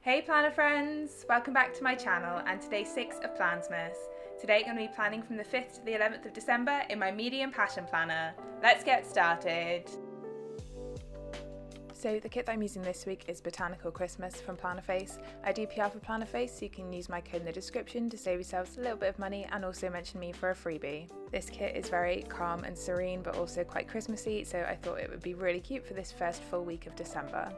Hey planner friends! Welcome back to my channel and today's 6 of Plansmas. Today I'm going to be planning from the 5th to the 11th of December in my medium passion planner. Let's get started! So the kit that I'm using this week is Botanical Christmas from Plannerface. I do PR for Plannerface, so you can use my code in the description to save yourselves a little bit of money and also mention me for a freebie. This kit is very calm and serene but also quite Christmassy, so I thought it would be really cute for this first full week of December.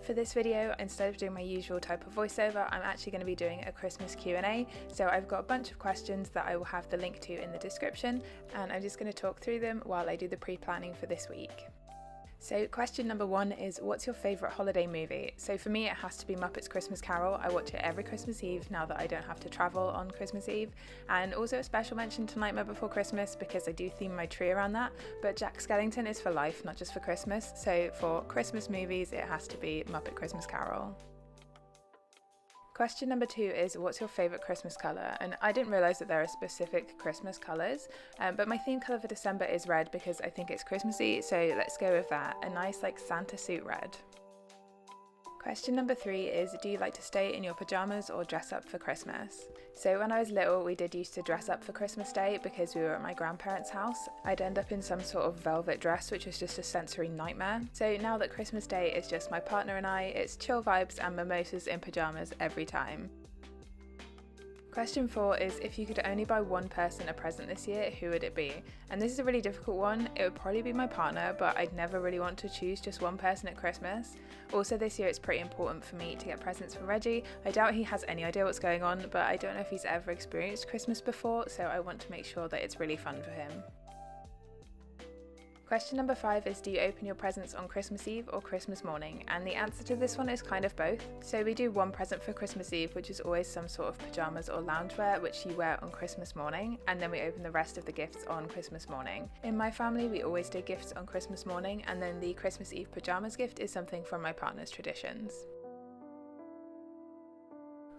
For this video, instead of doing my usual type of voiceover, I'm actually going to be doing a Christmas Q&A. So I've got a bunch of questions that I will have the link to in the description, and I'm just going to talk through them while I do the pre-planning for this week. So question number 1 is, what's your favourite holiday movie? So for me it has to be Muppets Christmas Carol. I watch it every Christmas Eve now that I don't have to travel on Christmas Eve. And also a special mention to Nightmare Before Christmas because I do theme my tree around that. But Jack Skellington is for life, not just for Christmas. So for Christmas movies it has to be Muppet Christmas Carol. Question number 2 is, what's your favourite Christmas colour? And I didn't realise that there are specific Christmas colours, but my theme colour for December is red because I think it's Christmassy, so let's go with that, a nice like Santa suit red. Question number 3 is, do you like to stay in your pyjamas or dress up for Christmas? So when I was little we did used to dress up for Christmas Day because we were at my grandparents' house. I'd end up in some sort of velvet dress which was just a sensory nightmare. So now that Christmas Day is just my partner and I, it's chill vibes and mimosas in pyjamas every time. Question 4 is, if you could only buy one person a present this year, who would it be? And this is a really difficult one. It would probably be my partner, but I'd never really want to choose just one person at Christmas. Also this year it's pretty important for me to get presents for Reggie. I doubt he has any idea what's going on, but I don't know if he's ever experienced Christmas before, so I want to make sure that it's really fun for him. Question number 5 is, do you open your presents on Christmas Eve or Christmas morning? And the answer to this one is kind of both. So we do one present for Christmas Eve, which is always some sort of pyjamas or loungewear which you wear on Christmas morning, and then we open the rest of the gifts on Christmas morning. In my family we always do gifts on Christmas morning, and then the Christmas Eve pyjamas gift is something from my partner's traditions.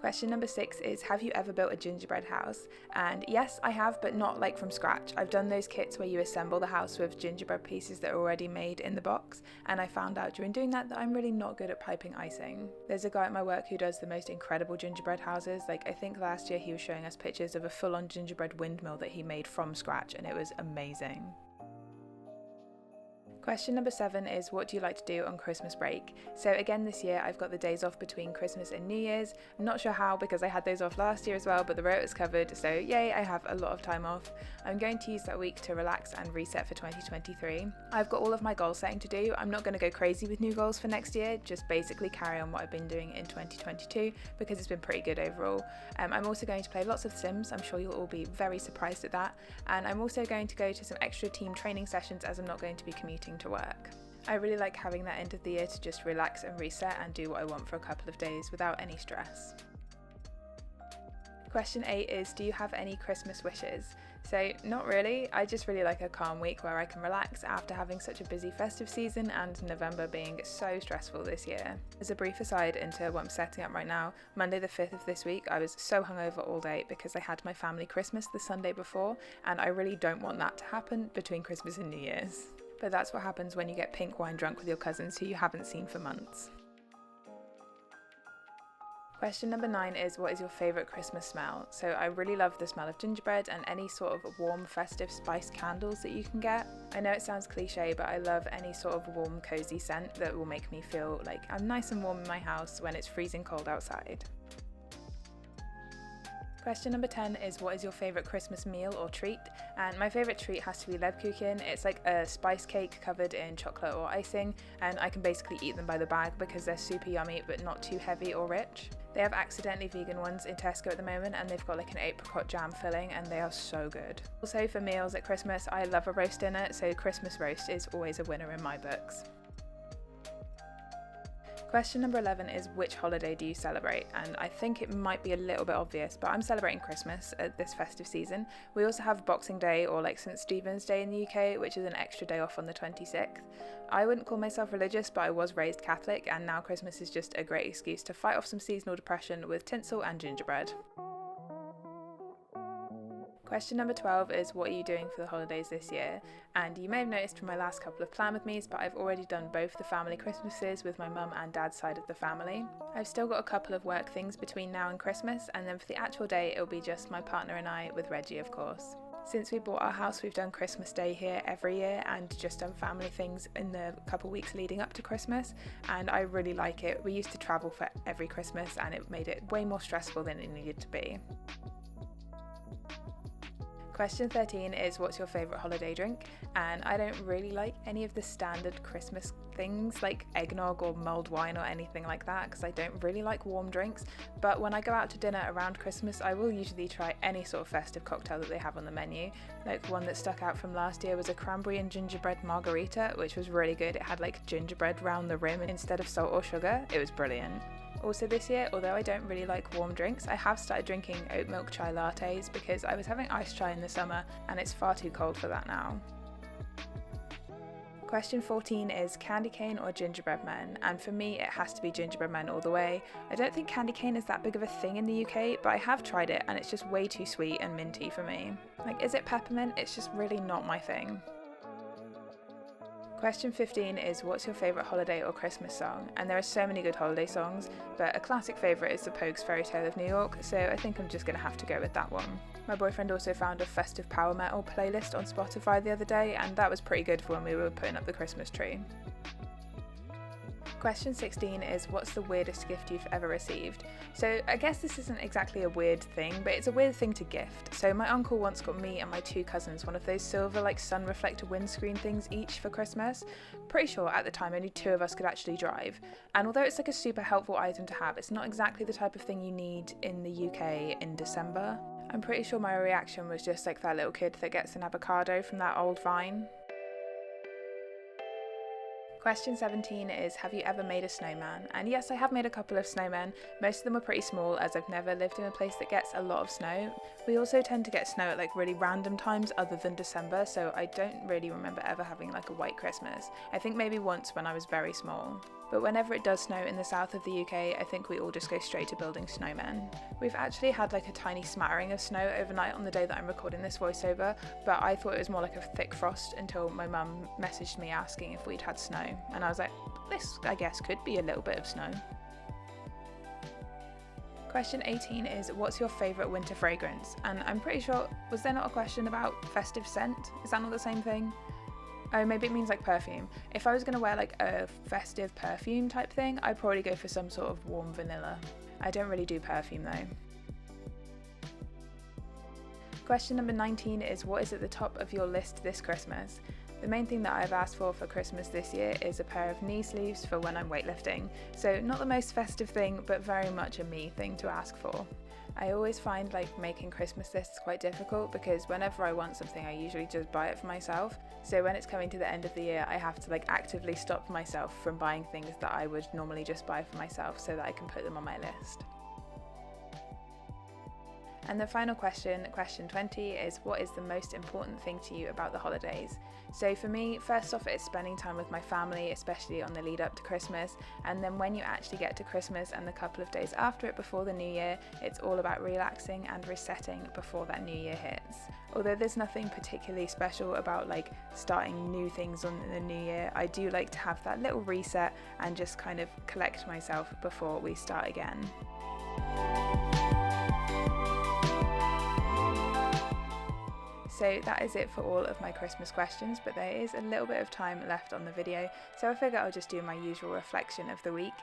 Question number 6 is, have you ever built a gingerbread house? And yes, I have, but not like from scratch. I've done those kits where you assemble the house with gingerbread pieces that are already made in the box, and I found out during doing that I'm really not good at piping icing. There's a guy at my work who does the most incredible gingerbread houses. Like I think last year he was showing us pictures of a full-on gingerbread windmill that he made from scratch, and it was amazing. Question number 7 is, what do you like to do on Christmas break? So again this year I've got the days off between Christmas and New Year's. I'm not sure how because I had those off last year as well, but the rota's covered, so yay, I have a lot of time off. I'm going to use that week to relax and reset for 2023. I've got all of my goal setting to do. I'm not going to go crazy with new goals for next year, just basically carry on what I've been doing in 2022 because it's been pretty good overall. I'm also going to play lots of Sims. I'm sure you'll all be very surprised at that, and I'm also going to go to some extra team training sessions as I'm not going to be commuting to work. I really like having that end of the year to just relax and reset and do what I want for a couple of days without any stress. Question 8 is, do you have any Christmas wishes? So not really, I just really like a calm week where I can relax after having such a busy festive season and November being so stressful this year. As a brief aside into what I'm setting up right now, Monday the 5th of this week I was so hungover all day because I had my family Christmas the Sunday before, and I really don't want that to happen between Christmas and New Year's. But that's what happens when you get pink wine drunk with your cousins who you haven't seen for months. Question number 9 is, what is your favourite Christmas smell? So I really love the smell of gingerbread and any sort of warm festive spiced candles that you can get. I know it sounds cliche, but I love any sort of warm cozy scent that will make me feel like I'm nice and warm in my house when it's freezing cold outside. Question number 10 is, what is your favourite Christmas meal or treat? And my favourite treat has to be Lebkuchen. It's like a spice cake covered in chocolate or icing, and I can basically eat them by the bag because they're super yummy but not too heavy or rich. They have accidentally vegan ones in Tesco at the moment, and they've got like an apricot jam filling and they are so good. Also for meals at Christmas, I love a roast dinner, so Christmas roast is always a winner in my books. Question number 11 is, which holiday do you celebrate? And I think it might be a little bit obvious, but I'm celebrating Christmas at this festive season. We also have Boxing Day or like St. Stephen's Day in the UK, which is an extra day off on the 26th. I wouldn't call myself religious, but I was raised Catholic, and now Christmas is just a great excuse to fight off some seasonal depression with tinsel and gingerbread. Question number 12 is, what are you doing for the holidays this year? And you may have noticed from my last couple of Plan With Me's, but I've already done both the family Christmases with my mum and dad's side of the family. I've still got a couple of work things between now and Christmas, and then for the actual day it'll be just my partner and I, with Reggie of course. Since we bought our house, we've done Christmas Day here every year and just done family things in the couple weeks leading up to Christmas, and I really like it. We used to travel for every Christmas and it made it way more stressful than it needed to be. Question 13 is, what's your favourite holiday drink? And I don't really like any of the standard Christmas things like eggnog or mulled wine or anything like that, because I don't really like warm drinks, but when I go out to dinner around Christmas I will usually try any sort of festive cocktail that they have on the menu. Like one that stuck out from last year was a cranberry and gingerbread margarita, which was really good. It had like gingerbread round the rim instead of salt or sugar. It was brilliant. Also this year, although I don't really like warm drinks, I have started drinking oat milk chai lattes because I was having iced chai in the summer and it's far too cold for that now. Question 14 is candy cane or gingerbread men, and for me it has to be gingerbread men all the way. I don't think candy cane is that big of a thing in the UK, but I have tried it and it's just way too sweet and minty for me. Like, is it peppermint? It's just really not my thing. Question 15 is, what's your favourite holiday or Christmas song? And there are so many good holiday songs, but a classic favourite is the Pogues' Fairy Tale of New York, so I think I'm just going to have to go with that one. My boyfriend also found a festive power metal playlist on Spotify the other day, and that was pretty good for when we were putting up the Christmas tree. Question 16 is, what's the weirdest gift you've ever received? So I guess this isn't exactly a weird thing, but it's a weird thing to gift. So my uncle once got me and my two cousins one of those silver like sun reflector windscreen things each for Christmas. Pretty sure at the time only two of us could actually drive. And although it's like a super helpful item to have, it's not exactly the type of thing you need in the UK in December. I'm pretty sure my reaction was just like that little kid that gets an avocado from that old vine. Question 17 is, have you ever made a snowman? And yes, I have made a couple of snowmen. Most of them are pretty small as I've never lived in a place that gets a lot of snow. We also tend to get snow at like really random times other than December, so I don't really remember ever having like a white Christmas. I think maybe once when I was very small. But whenever it does snow in the south of the UK, I think we all just go straight to building snowmen. We've actually had like a tiny smattering of snow overnight on the day that I'm recording this voiceover, but I thought it was more like a thick frost until my mum messaged me asking if we'd had snow. And I was like, this I guess could be a little bit of snow. Question 18 is, what's your favourite winter fragrance? And I'm pretty sure, was there not a question about festive scent? Is that not the same thing? Oh, maybe it means like perfume. If I was going to wear like a festive perfume type thing, I'd probably go for some sort of warm vanilla. I don't really do perfume though. Question number 19 is, what is at the top of your list this Christmas? The main thing that I've asked for Christmas this year is a pair of knee sleeves for when I'm weightlifting. So not the most festive thing, but very much a me thing to ask for. I always find like making Christmas lists quite difficult because whenever I want something I usually just buy it for myself. So when it's coming to the end of the year I have to like actively stop myself from buying things that I would normally just buy for myself so that I can put them on my list. And the final question, question 20, is what is the most important thing to you about the holidays? So for me, first off, it's spending time with my family, especially on the lead up to Christmas. And then when you actually get to Christmas and the couple of days after it before the new year, it's all about relaxing and resetting before that new year hits. Although there's nothing particularly special about like starting new things on the new year, I do like to have that little reset and just kind of collect myself before we start again. So that is it for all of my Christmas questions, but there is a little bit of time left on the video, so I figure I'll just do my usual reflection of the week.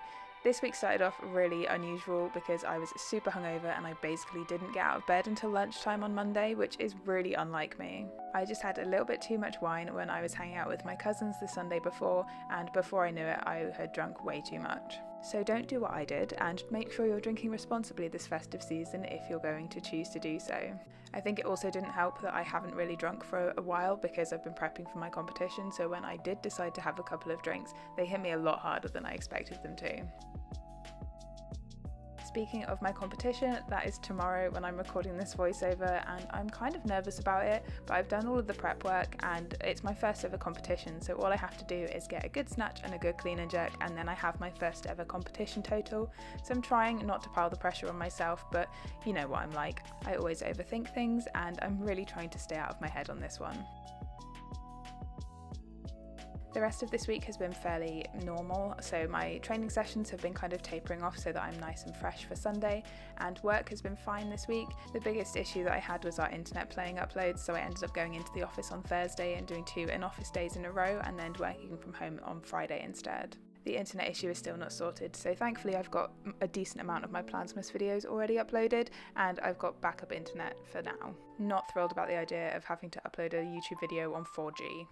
This week started off really unusual because I was super hungover and I basically didn't get out of bed until lunchtime on Monday, which is really unlike me. I just had a little bit too much wine when I was hanging out with my cousins the Sunday before, and before I knew it I had drunk way too much. So don't do what I did and make sure you're drinking responsibly this festive season if you're going to choose to do so. I think it also didn't help that I haven't really drunk for a while because I've been prepping for my competition, so when I did decide to have a couple of drinks, they hit me a lot harder than I expected them to. Speaking of my competition, that is tomorrow when I'm recording this voiceover, and I'm kind of nervous about it, but I've done all of the prep work and it's my first ever competition, so all I have to do is get a good snatch and a good clean and jerk, and then I have my first ever competition total. So I'm trying not to pile the pressure on myself, but you know what I'm like. I always overthink things, and I'm really trying to stay out of my head on this one. The rest of this week has been fairly normal, so my training sessions have been kind of tapering off so that I'm nice and fresh for Sunday, and work has been fine this week. The biggest issue that I had was our internet playing uploads, so I ended up going into the office on Thursday and doing 2 in-office days in a row, and then working from home on Friday instead. The internet issue is still not sorted, so thankfully I've got a decent amount of my Plansmas videos already uploaded, and I've got backup internet for now. Not thrilled about the idea of having to upload a YouTube video on 4G.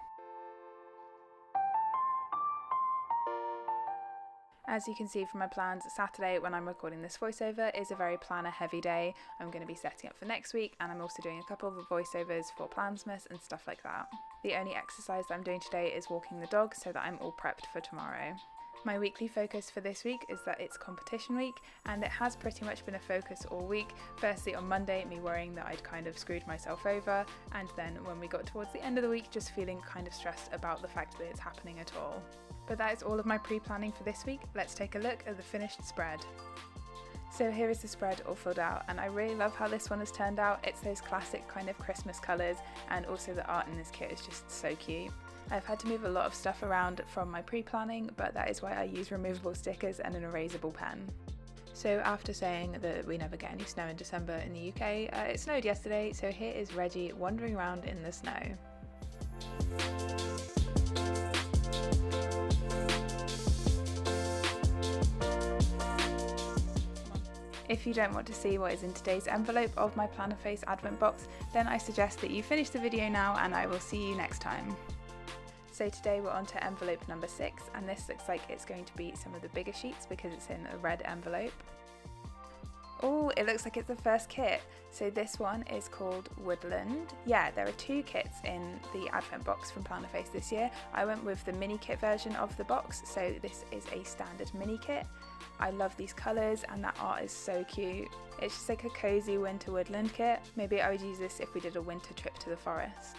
As you can see from my plans, Saturday when I'm recording this voiceover is a very planner heavy day. I'm going to be setting up for next week, and I'm also doing a couple of voiceovers for Plansmas and stuff like that. The only exercise that I'm doing today is walking the dog so that I'm all prepped for tomorrow. My weekly focus for this week is that it's competition week, and it has pretty much been a focus all week. Firstly on Monday, me worrying that I'd kind of screwed myself over, and then when we got towards the end of the week, just feeling kind of stressed about the fact that it's happening at all. But that is all of my pre-planning for this week. Let's take a look at the finished spread. So here is the spread all filled out, and I really love how this one has turned out. It's those classic kind of Christmas colours, and also the art in this kit is just so cute. I've had to move a lot of stuff around from my pre-planning, but that is why I use removable stickers and an erasable pen. So after saying that we never get any snow in December in the UK, it snowed yesterday, so here is Reggie wandering around in the snow. If you don't want to see what is in today's envelope of my Plannerface advent box, then I suggest that you finish the video now, and I will see you next time. So today we're on to envelope number 6, and this looks like it's going to be some of the bigger sheets because it's in a red envelope. Oh, it looks like it's the first kit. So this one is called Woodland. Yeah, there are 2 kits in the advent box from Plannerface this year. I went with the mini kit version of the box, so this is a standard mini kit. I love these colours, and that art is so cute. It's just like a cozy winter woodland kit. Maybe I would use this if we did a winter trip to the forest.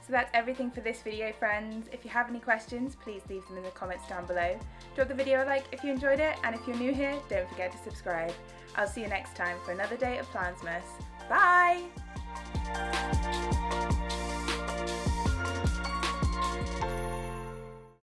So that's everything for this video, friends. If you have any questions, please leave them in the comments down below. Drop the video a like if you enjoyed it, and if you're new here, don't forget to subscribe. I'll see you next time for another day of Plansmas. Bye!